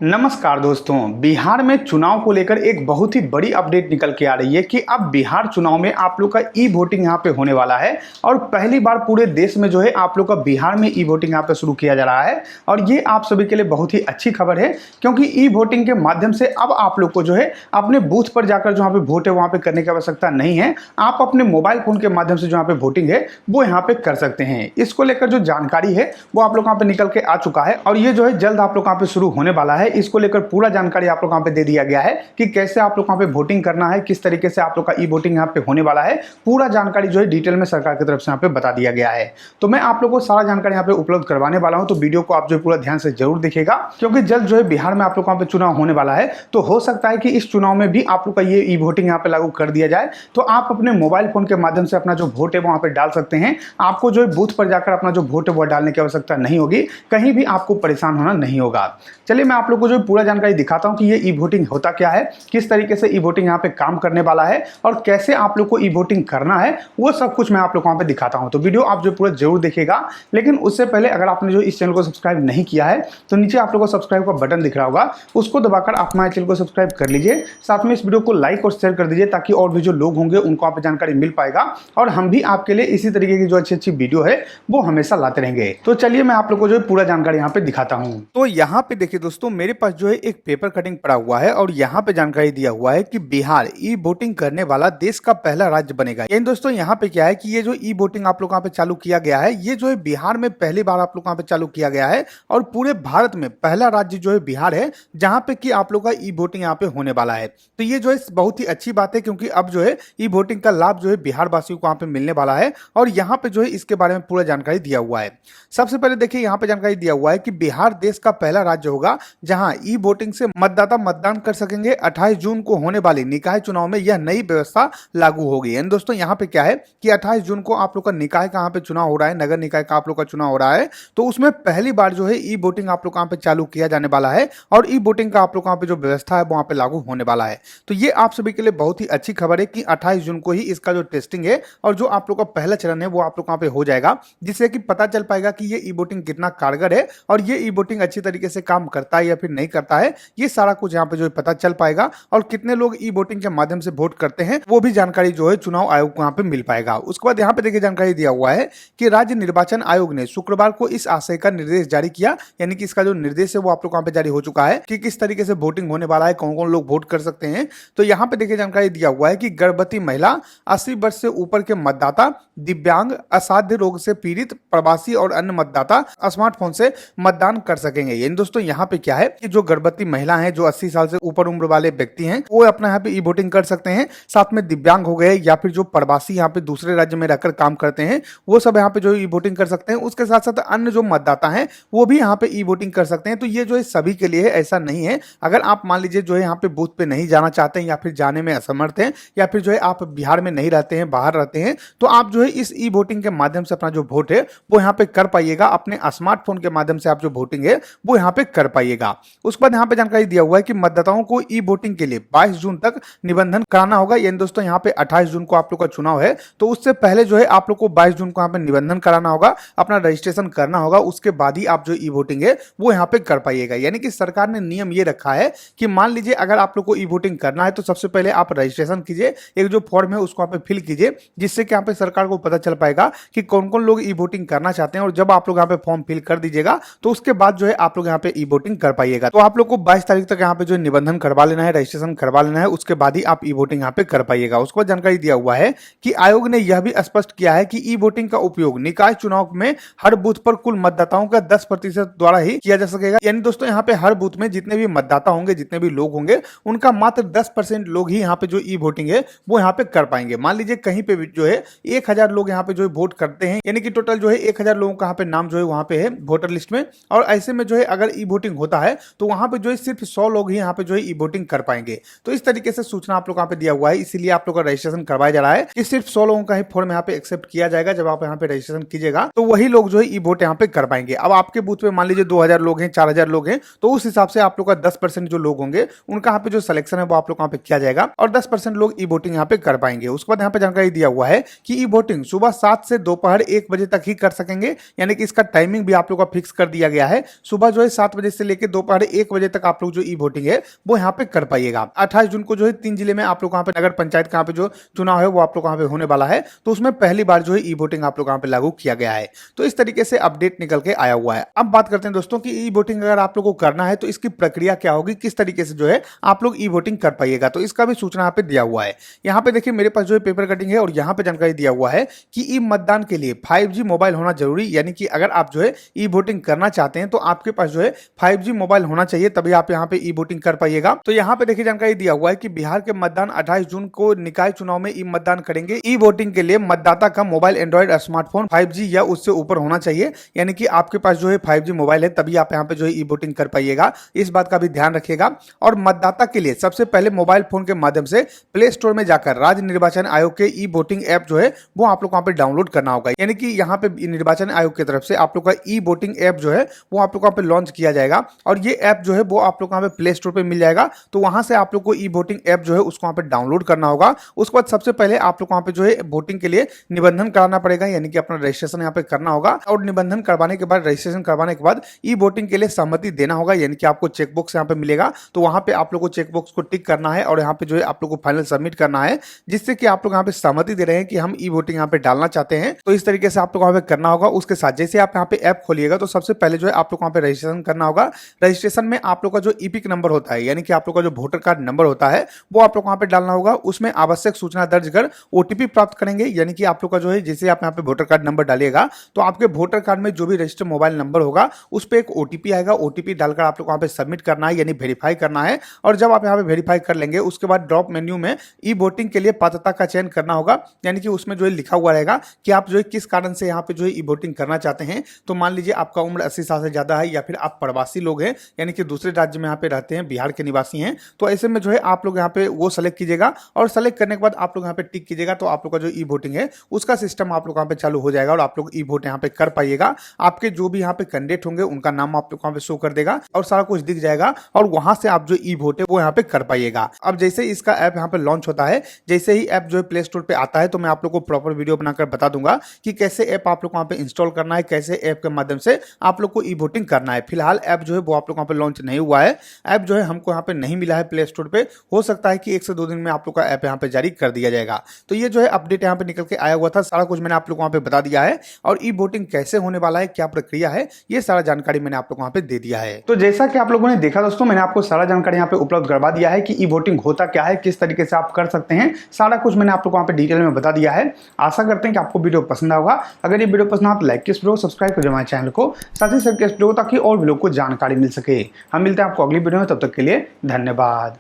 नमस्कार दोस्तों। बिहार में चुनाव को लेकर एक बहुत ही बड़ी अपडेट निकल के आ रही है कि अब बिहार चुनाव में आप लोग का ई वोटिंग यहाँ पे होने वाला है और पहली बार पूरे देश में जो है आप लोग का बिहार में ई वोटिंग यहाँ पे शुरू किया जा रहा है। और ये आप सभी के लिए बहुत ही अच्छी खबर है क्योंकि ई वोटिंग के माध्यम से अब आप लोग को जो है अपने बूथ पर जाकर जो यहाँ पे वोट है वहाँ पे करने की आवश्यकता नहीं है। आप अपने मोबाइल फोन के माध्यम से जो यहाँ पे वोटिंग है वो यहाँ पे कर सकते हैं। इसको लेकर जो जानकारी है वो आप लोग यहाँ पे निकल के आ चुका है और ये जो है जल्द आप लोग यहाँ पे शुरू होने वाला है। इसको लेकर पूरा जानकारी आप लोग यहाँ पे दे दिया गया है कि कैसे आप लोग यहाँ पे वोटिंग करना है, किस तरीके से आप लोग का ई वोटिंग यहाँ पे होने वाला है। पूरा जानकारी जो है डिटेल में सरकार की तरफ से यहाँ पे बता दिया गया है। तो मैं आप लोग को सारा जानकारी यहाँ पे उपलब्ध करवाने वाला हूँ, तो वीडियो को आप जो पूरा ध्यान से जरूर देखिएगा क्योंकि जल्द जो है बिहार में आप लोग यहाँ पे चुनाव होने वाला है। तो हो सकता है कि इस चुनाव में भी आप लोग का ये ई वोटिंग यहाँ पे लागू कर दिया जाए। तो आप अपने मोबाइल फोन के माध्यम से अपना जो वोट है वहाँ पे डाल सकते हैं। आपको जो है बूथ पर जाकर अपना जो वोट है वो डालने की आवश्यकता नहीं होगी, कहीं भी आपको परेशान होना नहीं होगा। चलिए मैं आप लोग को जो पूरा जानकारी दिखाता हूं कि ये ई वोटिंग होता क्या है, किस तरीके से ई वोटिंग यहाँ पे काम करने वाला है और कैसे आप लोग को ई वोटिंग करना है, वो सब कुछ मैं आप लोग को वहाँ पे दिखाता हूं। तो वीडियो आप जो पूरा जरूर देखिएगा। लेकिन उससे पहले अगर आपने जो इस चैनल को सब्सक्राइब नहीं किया है तो नीचे आप लोग को सब्सक्राइब का बटन दिख रहा होगा, उसको दबाकर आप हमारे चैनल को सब्सक्राइब कर लीजिए। साथ में इस वीडियो को लाइक और शेयर कर दीजिए ताकि और भी जो लोग होंगे उनको आप जानकारी मिल पाएगा और हम भी आपके लिए इसी तरीके की जो अच्छी अच्छी वीडियो है वो हमेशा लाते रहेंगे। तो चलिए मैं आप लोग को जो पूरा जानकारी यहाँ पे दिखाता हूँ। तो यहाँ पे देखिए दोस्तों, मेरे पास जो है एक पेपर कटिंग पड़ा हुआ है और यहाँ पे जानकारी दिया हुआ है कि बिहार ई वोटिंग करने वाला देश का पहला राज्य बनेगा। यानी दोस्तों यहाँ पे क्या है कि ये जो ई वोटिंग आप लोग यहाँ पे चालू किया गया है, ये जो है बिहार में पहली बार आप लोग यहाँ पे चालू किया गया है और पूरे भारत में पहला राज्य जो है बिहार है जहाँ पे कि आप लोग का ई वोटिंग यहाँ पे होने वाला है। तो ये जो है बहुत ही अच्छी बात है क्योंकि अब जो है ई वोटिंग का लाभ जो है बिहार वासियों को यहाँ पे मिलने वाला है और यहाँ पे जो है इसके बारे में पूरा जानकारी दिया हुआ है। सबसे पहले देखिए यहाँ पे जानकारी दिया हुआ है कि बिहार देश का पहला राज्य होगा जहां ई वोटिंग से मतदाता मतदान कर सकेंगे। 28 जून को होने वाले निकाय चुनाव में यह नई व्यवस्था लागू होगी। यानी दोस्तों यहाँ पे क्या है कि 28 जून को आप लोग का निकाय का यहाँ पे चुनाव हो रहा है, नगर निकाय का आप लोग का चुनाव हो रहा है। तो उसमें पहली बार जो है ई वोटिंग आप लोग यहाँ पे चालू किया जाने वाला है और ई वोटिंग का आप लोग यहाँ पे जो व्यवस्था है वहां पे लागू होने वाला है। तो ये आप सभी के लिए बहुत ही अच्छी खबर है कि 28 जून को ही इसका जो टेस्टिंग है और जो आप लोग का पहला चरण है वो आप लोग यहाँ पे हो जाएगा, जिससे कि पता चल पाएगा कि ये ई वोटिंग कितना कारगर है और ये ई वोटिंग अच्छी तरीके से काम करता है या फिर नहीं करता है। ये सारा कुछ यहाँ पे जो है पता चल पाएगा और कितने लोग ई वोटिंग के माध्यम से वोट करते हैं वो भी जानकारी जो है चुनाव आयोग को यहाँ पे मिल पाएगा। उसके बाद यहाँ पे देखिए जानकारी दिया हुआ है कि राज्य निर्वाचन आयोग ने शुक्रवार को इस आशय का निर्देश जारी किया। यानी कि इसका जो निर्देश है वो आप लोग यहाँ पे जारी हो चुका है कि किस तरीके से वोटिंग होने वाला है, कौन कौन लोग वोट कर सकते हैं। तो यहाँ पे देखिए जानकारी दिया हुआ है कि गर्भवती महिला, 80 वर्ष से ऊपर के मतदाता, दिव्यांग, असाध्य रोग से पीड़ित, प्रवासी और अन्य मतदाता स्मार्टफोन से मतदान कर सकेंगे। यानी दोस्तों यहाँ पे क्या है कि जो गर्भवती महिला है, जो 80 साल से ऊपर उम्र वाले व्यक्ति हैं, वो अपना यहाँ पे ई वोटिंग कर सकते हैं। साथ में दिव्यांग हो गए या फिर जो प्रवासी यहाँ पे दूसरे राज्य में रहकर काम करते हैं वो सब यहाँ पे जो ई वोटिंग कर सकते हैं। उसके साथ साथ अन्य जो मतदाता हैं वो भी यहाँ पे ई वोटिंग कर सकते हैं। तो ये जो है सभी के लिए है, ऐसा नहीं है। अगर आप मान लीजिए जो है यहाँ पे बूथ पे नहीं जाना चाहते हैं या फिर जाने में असमर्थ हैं या फिर जो है आप बिहार में नहीं रहते हैं, बाहर रहते हैं, तो आप जो है इस ई वोटिंग के माध्यम से अपना जो वोट है वो यहाँ पे कर पाइएगा। अपने स्मार्टफोन के माध्यम से आप जो वोटिंग है वो यहाँ पे कर पाइएगा। उसके बाद यहाँ पे जानकारी दिया हुआ है कि मतदाताओं को ई वोटिंग के लिए 22 जून तक निबंधन कराना होगा। यानी दोस्तों यहाँ पे 28 जून को आप लोग का चुनाव है, तो उससे पहले जो है आप लोग को 22 जून को यहाँ पे निबंधन कराना होगा, अपना रजिस्ट्रेशन करना होगा। उसके बाद ही आप जो ई वोटिंग है वो यहाँ पे कर पाइएगा। यानी कि सरकार ने नियम ये रखा है कि मान लीजिए अगर आप लोग को ई वोटिंग करना है तो सबसे पहले आप रजिस्ट्रेशन कीजिए, एक जो फॉर्म है उसको आप फिल कीजिए, जिससे कि यहाँ पे सरकार को पता चल पाएगा कि कौन कौन लोग ई वोटिंग करना चाहते हैं। और जब आप लोग यहाँ पे फॉर्म फिल कर दीजिएगा तो उसके बाद जो है आप लोग यहाँ पे ई वोटिंग कर पाइएगा। तो आप लोग को 22 तारीख तक यहाँ पे जो निबंधन करवा लेना है, रजिस्ट्रेशन करवा लेना है, उसके बाद ही आप ई वोटिंग यहाँ पे कर पाइएगा। उसके बाद जानकारी दिया हुआ है कि आयोग ने यह भी स्पष्ट किया है कि ई वोटिंग का उपयोग निकाय चुनाव में हर बूथ पर कुल मतदाताओं का 10% द्वारा ही किया जा सकेगा। यानी दोस्तों यहाँ पे हर बूथ में जितने भी मतदाता होंगे, जितने भी लोग होंगे, उनका मात्र 10% लोग ही यहाँ पे जो ई वोटिंग है वो यहाँ पे कर पाएंगे। मान लीजिए कहीं पे जो है 1000 लोग यहाँ पे जो है वोट करते हैं, यानी कि टोटल जो है 1000 लोगों का यहाँ पे नाम जो है वहां पे है वोटर लिस्ट में, और ऐसे में जो है अगर ई वोटिंग होता है तो वहां पे जो है सिर्फ 100 लोग ही यहाँ पे जो है ई वोटिंग कर पाएंगे। तो इस तरीके से सूचना आप लोग यहाँ पे दिया हुआ है, इसीलिए आप लोग का रजिस्ट्रेशन करवाया जा रहा है कि सिर्फ 100 लोगों का ही फॉर्म यहाँ पे एक्सेप्ट किया जाएगा। जब आप यहाँ पे रजिस्ट्रेशन कीजिएगा तो वही लोग जो है ई वोट यहाँ पे कर पाएंगे। अब आपके बूथ पे मान लीजिए 2000 लोग हैं, 4000 लोग हैं, तो उस हिसाब से आप लोग का 10% जो लोग होंगे उनका यहाँ पे जो सिलेक्शन है वो आप लोग यहाँ पे किया जाएगा और 10% लोग ई वोटिंग यहाँ पे कर पाएंगे। उसके बाद यहाँ पे जानकारी दिया हुआ है कि ई वोटिंग सुबह 7 से दोपहर 1 बजे तक ही कर सकेंगे। यानी कि इसका टाइमिंग भी आप लोग का फिक्स कर दिया गया है। सुबह जो है 7 बजे से लेकर दोपहर दोपहर 1 बजे तक आप लोग जो ई वोटिंग है वो यहाँ पे कर पाइएगा। 28 जून को जो है 3 जिले में आप लोग वहाँ पे नगर पंचायत का यहाँ पे जो चुनाव है वो आप लोग वहाँ पे होने वाला है, तो उसमें पहली बार जो है ई वोटिंग आप लोग वहाँ पे लागू किया गया है। तो इस तरीके से अपडेट निकल के आया हुआ है। अब बात करते हैं दोस्तों कि ई वोटिंग अगर आप लोग को करना है तो इसकी प्रक्रिया क्या होगी, किस तरीके से जो है आप लोग ई वोटिंग कर पाइएगा, तो इसका भी सूचना यहाँ पे दिया हुआ है। यहाँ पे देखिए मेरे पास जो है पेपर कटिंग है और यहाँ पे जानकारी दिया हुआ है कि ई मतदान के लिए 5G मोबाइल होना जरूरी, यानी कि अगर आप जो है ई वोटिंग करना चाहते हैं तो आपके पास जो है 5G मोबाइल होना चाहिए, तभी आप यहाँ पे ई वोटिंग कर पाइएगा। तो यहाँ पे देखिए जानकारी दिया हुआ है कि बिहार के मतदान 28 जून को निकाय चुनाव में ई मतदान करेंगे। ई वोटिंग के लिए मतदाता का मोबाइल एंड्रॉइड स्मार्टफोन 5G या उससे ऊपर होना चाहिए, यानी कि आपके पास जो है 5G मोबाइल है तभी आप यहाँ पे जो है ई वोटिंग कर पाइएगा। इस बात का भी ध्यान रखिएगा। और मतदाता के लिए सबसे पहले मोबाइल फोन के माध्यम से प्ले स्टोर में जाकर राज्य निर्वाचन आयोग के ई वोटिंग ऐप जो है वो आप लोग वहाँ पे डाउनलोड करना होगा, यानी कि यहाँ पे निर्वाचन आयोग की तरफ से आप लोग का ई वोटिंग ऐप जो है वो आप लोग वहाँ पे लॉन्च किया जाएगा और ये ऐप जो है वो आप लोग वहाँ पे प्ले स्टोर पे मिल जाएगा। तो वहां से आप लोग को ई वोटिंग ऐप जो है उसको वहाँ पे डाउनलोड करना होगा। उसके बाद सबसे पहले आप लोग वहाँ पे जो है वोटिंग के लिए निबंधन कराना पड़ेगा, यानी कि अपना रजिस्ट्रेशन यहाँ पे करना होगा और निबंधन करवाने के बाद रजिस्ट्रेशन करवाने के बाद ई वोटिंग के लिए सहमति देना होगा, यानी कि आपको चेकबॉक्स यहाँ पे मिलेगा। तो वहां पे आप लोग को चेकबॉक्स को टिक करना है और यहाँ पे जो है आप लोग को फाइनल सबमिट करना है, जिससे कि आप लोग यहाँ पे सहमति दे रहे हैं कि हम ई वोटिंग यहाँ पे डालना चाहते हैं। तो इस तरीके से आप लोग वहाँ पे करना होगा। उसके साथ जैसे आप यहाँ पे ऐप खोलिएगा तो सबसे पहले जो है आप लोग वहाँ पे रजिस्ट्रेशन करना होगा। रजिस्ट्रेशन में आप लोग का जो ईपिक नंबर होता है, यानी कि आप लोग का जो वोटर कार्ड नंबर होता है वो आप लोग वहाँ पे डालना होगा। उसमें आवश्यक सूचना दर्ज कर ओटीपी प्राप्त करेंगे, यानी कि आप लोग का जो है जैसे आप यहाँ पे वोटर कार्ड नंबर डालिएगा तो आपके वोटर कार्ड में जो भी रजिस्टर्ड मोबाइल नंबर होगा उस पर एक ओटीपी आएगा। ओटीपी डालकर आप लोग वहाँ पे सबमिट करना है, यानी वेरीफाई करना है। और जब आप यहाँ पे वेरीफाई कर लेंगे उसके बाद ड्रॉप मेन्यू में ई वोटिंग के लिए पात्रता का चयन करना होगा, यानी कि उसमें जो है लिखा हुआ रहेगा कि आप जो है किस कारण से यहाँ पे जो है ई वोटिंग करना चाहते हैं। तो मान लीजिए आपका उम्र 80 साल से ज्यादा है या फिर आप प्रवासी लोग हैं, यानी कि दूसरे राज्य में यहाँ पे रहते हैं, बिहार के निवासी हैं, तो ऐसे में जो है आप लोग यहाँ पे वो सेलेक्ट कीजिएगा और सेलेक्ट करने के बाद आप लोग यहाँ पे टिक कीजिएगा। तो आप लोग का जो ई वोटिंग है उसका सिस्टम आप लोग यहाँ पे चालू हो जाएगा और आप लोग ई वोट यहाँ पे कर पाइएगा। आपके जो भी यहाँ पे कैंडिडेट होंगे उनका नाम आप लोग यहाँ पे शो कर देगा और सारा कुछ दिख जाएगा और वहां से आप जो ई वोट है वो यहाँ पे कर पाइएगा। अब जैसे इसका ऐप यहाँ पे लॉन्च होता है, जैसे ही ऐप जो है प्ले स्टोर पे आता है तो मैं आप लोग को प्रॉपर वीडियो बनाकर बता दूंगा कि कैसे ऐप आप लोग वहाँ पे इंस्टॉल करना है, कैसे ऐप के माध्यम से आप लोग को ई वोटिंग करना है। फिलहाल ऐप जो है वो आप लोग वहाँ पे लॉन्च नहीं हुआ है। ऐप जो है हमको यहाँ पे नहीं मिला है प्ले स्टोर पे, हो सकता है कि 1 से 2 दिन में आप लोग का ऐप यहाँ पे जारी कर दिया जाएगा। तो ये जो है अपडेट यहाँ पे निकल के आया हुआ था, सारा कुछ मैंने आप लोग वहाँ पे बता दिया है और ई वोटिंग कैसे होने वाला है, क्या प्रक्रिया है, ये सारा जानकारी मैंने आप लोग वहाँ पे दे दिया है। तो जैसा कि आप लोगों ने देखा दोस्तों, मैंने आपको सारा जानकारी यहाँ पे उपलब्ध करवा दिया है कि ई वोटिंग होता क्या है, किस तरीके से आप कर सकते हैं, सारा कुछ मैंने आप लोग वहाँ पे डिटेल में बता दिया है। आशा करते हैं कि आपको वीडियो पसंद होगा। अगर ये वीडियो पसंद आए तो लाइक वीडियो सब्सक्राइब कर हमारे चैनल को, साथ ही सबके वीडियो ताकि और भी लोग को जानकारी मिल सके। हम मिलते हैं आपको अगली वीडियो में, तब तक के लिए धन्यवाद।